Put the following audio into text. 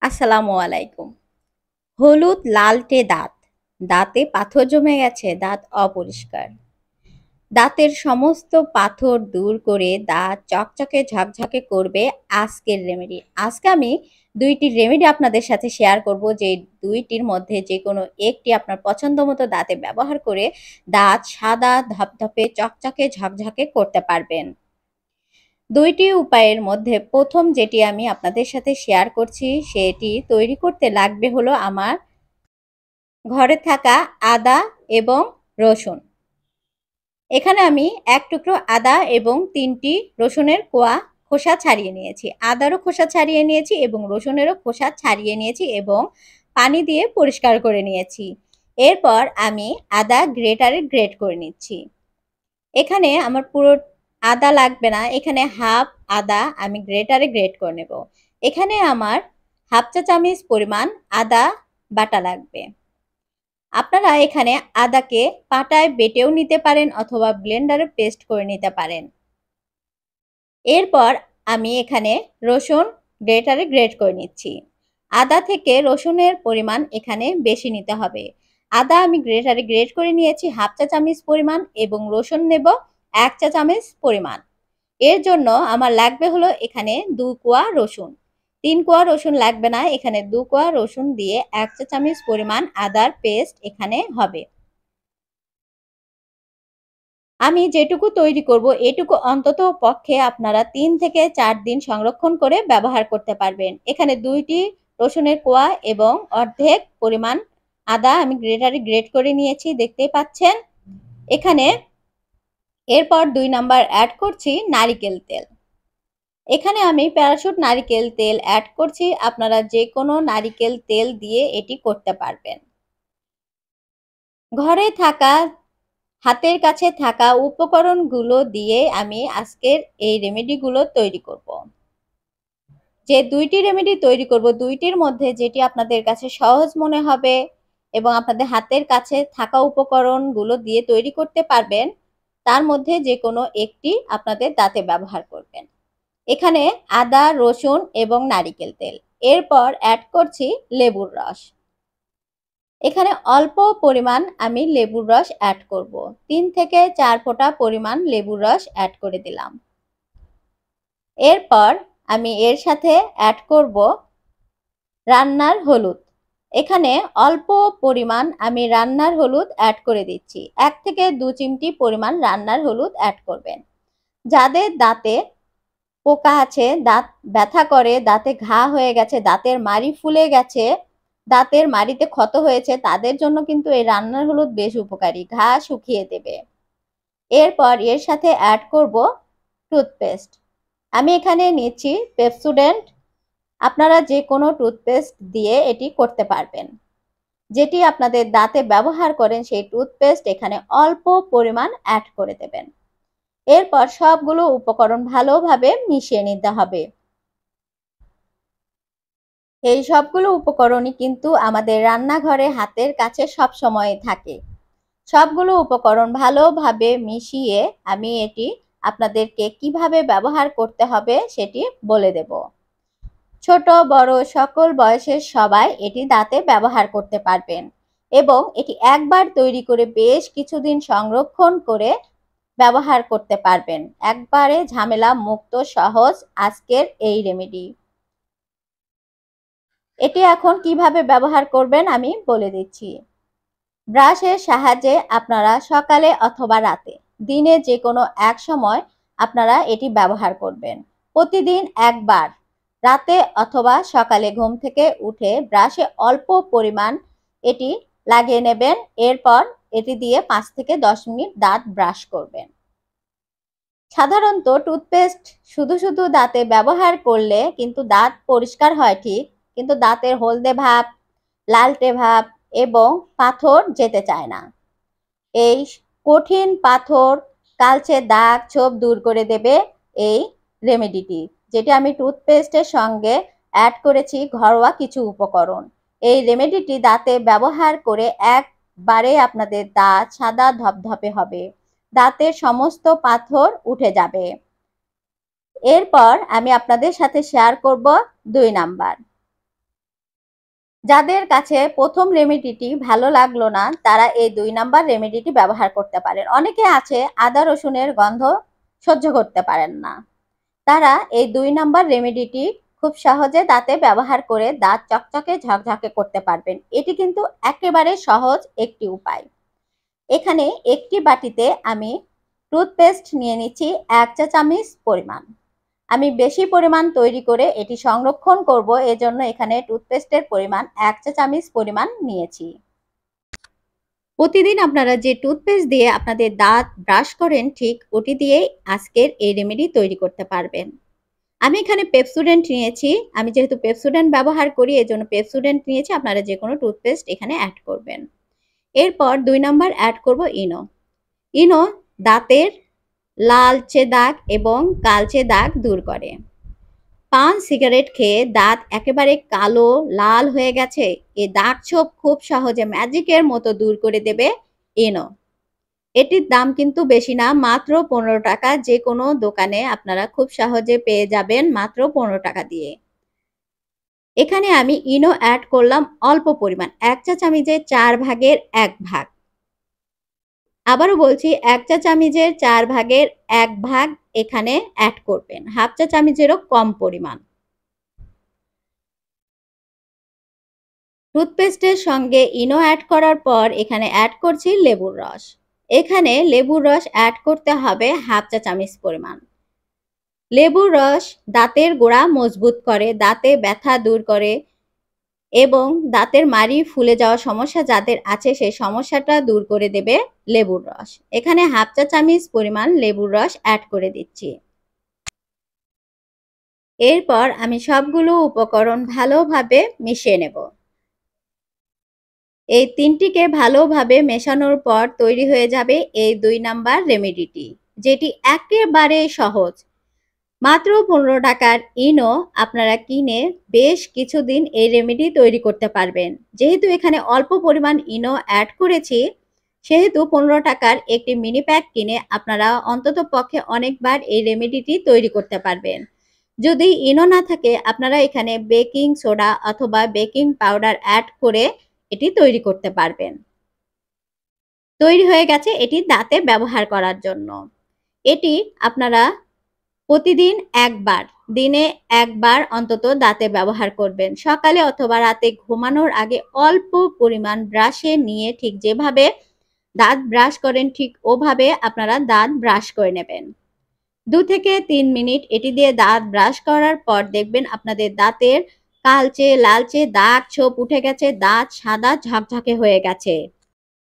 আসসালামু আলাইকুম। হলুদ লালটে দাঁত, দাঁতে পাথর জমে গেছে, দাঁত অপরিষ্কার। দাঁতের সমস্ত পাথর দূর করে দাঁত চকচকে ঝকঝকে করবে আজকের রেমেডি। আজকে আমি দুইটি রেমেডি আপনাদের সাথে শেয়ার করব, যে দুইটির মধ্যে যে কোনো একটি আপনার পছন্দ মতো দাঁতে ব্যবহার করে দাঁত সাদা ধপধপে চকচকে ঝকঝকে করতে পারবেন। দুইটি উপায়ের মধ্যে প্রথম যেটি আমি আপনাদের সাথে শেয়ার করছি, সেটি তৈরি করতে লাগবে হলো আমার ঘরে থাকা আদা এবং রসুন। এখানে আমি এক টুকরো আদা এবং 3টি রসুনের কোয়া খোসা ছাড়িয়ে নিয়েছি। আদারও খোসা ছাড়িয়ে নিয়েছি এবং রসুনেরও খোসা ছাড়িয়ে নিয়েছি এবং পানি দিয়ে পরিষ্কার করে নিয়েছি। এরপর আমি আদা গ্রেটারে গ্রেট করে নিচ্ছি। এখানে আমার পুরো আদা লাগবে না, এখানে হাফ আদা আমি গ্রেটারে গ্রেট করে নেব। এখানে আমার হাফ চা চামচ পরিমাণ আদা বাটা লাগবে। আপনারা এখানে আদাকে পাটায় বেটেও নিতে পারেন অথবা ব্লেন্ডারে পেস্ট করে নিতে পারেন। এরপর আমি এখানে রসুন গ্রেটারে গ্রেট করে নিচ্ছি। আদা থেকে রসুনের পরিমাণ এখানে বেশি নিতে হবে। আদা আমি গ্রেটারে গ্রেট করে নিয়েছি হাফ চা চামচ পরিমাণ এবং রসুন নেব 1 চা চামচ পরিমাণ। এর জন্য আমার লাগবে হলো এখানে 2 কোয়া রসুন। 3 কোয়া রসুন লাগবে না, এখানে 2 কোয়া রসুন দিয়ে 1 চা চামচ পরিমাণ আদার পেস্ট এখানে হবে। আমি যেটুকু তৈরি করব এটুকু অন্তত পক্ষে আপনারা 3 থেকে 4 দিন সংরক্ষণ করে ব্যবহার করতে পারবেন। এখানে 2টি রসুনের কোয়া এবং অর্ধেক পরিমাণ আদা আমি গ্রেটারে গ্রেট করে নিয়েছি, দেখতেই পাচ্ছেন। এখানে এরপর 2 নাম্বার অ্যাড করছি নারিকেল তেল। এখানে আমি প্যারাশুট নারিকেল তেল অ্যাড করছি, আপনারা যে কোনো নারিকেল তেল দিয়ে এটি করতে পারবেন। ঘরে থাকা হাতের কাছে থাকা উপকরণগুলো দিয়ে আমি আজকের এই রেমেডিগুলো তৈরি করব। যে দুইটি রেমেডি তৈরি করব, দুইটির মধ্যে যেটি আপনাদের কাছে সহজ মনে হবে এবং আপনাদের হাতের কাছে থাকা উপকরণগুলো দিয়ে তৈরি করতে পারবেন, তার মধ্যে যে কোনো একটি আপনাদের দাঁতে ব্যবহার করবেন। এখানে আদা, রসুন এবং নারিকেল তেল। এরপর অ্যাড করছি লেবুর রস। এখানে অল্প পরিমাণ আমি লেবুর রস অ্যাড করব। 3 থেকে 4 ফোঁটা পরিমাণ লেবুর রস অ্যাড করে দিলাম। এরপর আমি এর সাথে অ্যাড করব রান্নার হলুদ। এখানে অল্প পরিমাণ আমি রান্নার হলুদ অ্যাড করে দিচ্ছি। 1 থেকে 2 চিমটি পরিমাণ রান্নার হলুদ অ্যাড করবেন। যাদের দাঁতে পোকা আছে, দাঁত ব্যথা করে, দাঁতে ঘা হয়ে গেছে, দাঁতের মাড়ি ফুলে গেছে, দাঁতের মাড়িতে ক্ষত হয়েছে, তাদের জন্য কিন্তু এই রান্নার হলুদ বেশ উপকারী, ঘা শুকিয়ে দেবে। এরপর এর সাথে অ্যাড করব টুথপেস্ট। আমি এখানে নিচ্ছি পেপসোডেন্ট। আপনারা যে কোনো টুথপেস্ট দিয়ে এটি করতে পারবেন। যেটি আপনাদের দাঁতে ব্যবহার করেন সেই টুথপেস্ট এখানে অল্প পরিমাণ অ্যাড করে দেবেন। এরপর সবগুলো উপকরণ ভালোভাবে মিশিয়ে নিতে হবে। এই সবগুলো উপকরণই কিন্তু আমাদের রান্নাঘরে হাতের কাছে সব সময় থাকে। সবগুলো উপকরণ ভালোভাবে মিশিয়ে আমি এটি আপনাদেরকে কিভাবে ব্যবহার করতে হবে সেটি বলে দেব। ছোট বড় সকল বয়সের সবাই এটি দাঁতে ব্যবহার করতে পারবেন এবং এটি একবার তৈরি করে বেশ কিছুদিন সংরক্ষণ করে ব্যবহার করতে পারবেন। একবারে ঝামেলা মুক্ত সহজ আজকের এই রেমেডি। এটি এখন কিভাবে ব্যবহার করবেন আমি বলে দিচ্ছি। ব্রাশের সাহায্যে আপনারা সকালে অথবা রাতে, দিনে যে কোনো এক সময় আপনারা এটি ব্যবহার করবেন। প্রতিদিন একবার রাতে অথবা সকালে ঘুম থেকে উঠে ব্রাশে অল্প পরিমাণ এটি লাগিয়ে নেবেন। এরপর এটি দিয়ে 5 থেকে 10 মিনিট দাঁত ব্রাশ করবেন। সাধারণত টুথপেস্ট শুধু শুধু দাঁতে ব্যবহার করলে কিন্তু দাঁত পরিষ্কার হয় ঠিক, কিন্তু দাঁতের হলদে ভাব, লালটে ভাব এবং পাথর যেতে চায় না। এই কঠিন পাথর, কালচে দাগ ছোপ দূর করে দেবে এই রেমেডিটি, যেটি আমি টুথপেস্টের সঙ্গে অ্যাড করেছি ঘরোয়া কিছু উপকরণ। এই রেমেডিটি দাঁতে ব্যবহার করে একবারে আপনাদের দাঁত সাদা ধপধপে হবে, দাঁতের সমস্ত পাথর উঠে যাবে। এরপর আমি আপনাদের সাথে শেয়ার করব 2 নাম্বার। যাদের কাছে প্রথম রেমেডিটি ভালো লাগলো না তারা এই 2 নাম্বার রেমেডিটি ব্যবহার করতে পারেন। অনেকে আছে আদা রসুনের গন্ধ সহ্য করতে পারেন না, তারা এই 2 নাম্বার রেমেডিটি খুব সহজে দাঁতে ব্যবহার করে দাঁত চকচকে ঝকঝকে করতে পারবেন। এটি কিন্তু একেবারে সহজ একটি উপায়। এখানে একটি বাটিতে আমি টুথপেস্ট নিয়ে নিচ্ছি 1 চা চামচ পরিমাণ। আমি বেশি পরিমাণ তৈরি করে এটি সংরক্ষণ করব, এজন্য এখানে টুথপেস্টের পরিমাণ 1 চা চামচ পরিমাণ নিয়েছি। প্রতিদিন আপনারা যে টুথপেস্ট দিয়ে আপনাদের দাঁত ব্রাশ করেন ঠিক ওটি দিয়েই আজকের এই রেমেডি তৈরি করতে পারবেন। আমি এখানে পেপসোডেন্ট নিয়েছি, আমি যেহেতু পেপসোডেন্ট ব্যবহার করি এজন্য পেপসোডেন্ট নিয়েছি, আপনারা যে কোনো টুথপেস্ট এখানে অ্যাড করবেন। এরপর 2 নাম্বার অ্যাড করব ইনো। ইনো দাঁতের লালচে দাগ এবং কালচে দাগ দূর করে। পান সিগারেট খেয়ে দাঁত একেবারে কালো লাল হয়ে গেছে, এই দাগ ছোপ খুব সহজে ম্যাজিকের মতো দূর করে দেবে ইনো। এটির দাম কিন্তু বেশি না, মাত্র 15 টাকা। যে কোনো দোকানে আপনারা খুব সহজে পেয়ে যাবেন মাত্র 15 টাকা দিয়ে। এখানে আমি ইনো অ্যাড করলাম অল্প পরিমাণ, 1 চা চামচের 1/4 ভাগ। আবারও বলছি 1 চা চামচের 1/4 ভাগ এখানে অ্যাড করবেন, 1/2 চা চামচেরও কম পরিমাণ। টুথপেস্টের সঙ্গে ইনো অ্যাড করার পর এখানে অ্যাড করছি লেবুর রস। এখানে লেবুর রস অ্যাড করতে হবে 1/2 চা চামচ পরিমাণ। লেবুর রস দাঁতের গোড়া মজবুত করে, দাঁতে ব্যথা দূর করে এবং দাঁতের মাড়ি ফুলে যাওয়ার সমস্যা যাদের আছে সেই সমস্যাটা দূর করে দেবে লেবুর রস। এখানে 1/2 চা চামচ পরিমাণ লেবুর রস অ্যাড করে দিচ্ছি। এরপর আমি সবগুলো উপকরণ ভালোভাবে মিশিয়ে নেব। এই তিনটিকে ভালোভাবে মেশানোর পর তৈরি হয়ে যাবে এই 2 নাম্বার রেমেডিটি, যেটি একেবারে সহজ। মাত্র 15 টাকার ইনো আপনারা কিনে বেশ কিছুদিন এই রেমেডি তৈরি করতে পারবেন। যেহেতু এখানে অল্প পরিমাণ ইনো অ্যাড করেছি সেহেতু 15 টাকার একটি মিনি প্যাক কিনে আপনারা অন্তত পক্ষে অনেকবার এই রেমেডিটি তৈরি করতে পারবেন। যদি ইনো না থাকে আপনারা এখানে বেকিং সোডা অথবা বেকিং পাউডার অ্যাড করে এটি তৈরি করতে পারবেন। তৈরি হয়ে গেছে এটি দাঁতে ব্যবহার করার জন্য। এটি আপনারা প্রতিদিন একবার, দিনে একবার অন্তত দাঁতে ব্যবহার করবেন। সকালে অথবা রাতে ঘুমানোর আগে অল্প পরিমাণ ব্রাশে নিয়ে ঠিক যেভাবে দাঁত ব্রাশ করেন ঠিক ওভাবে আপনারা দাঁত ব্রাশ করে নেবেন। 2 থেকে 3 মিনিট এটি দিয়ে দাঁত ব্রাশ করার পর দেখবেন আপনাদের দাঁতের কালচে লালচে দাগ ছোপ উঠে গেছে, দাঁত সাদা ঝকঝকে হয়ে গেছে।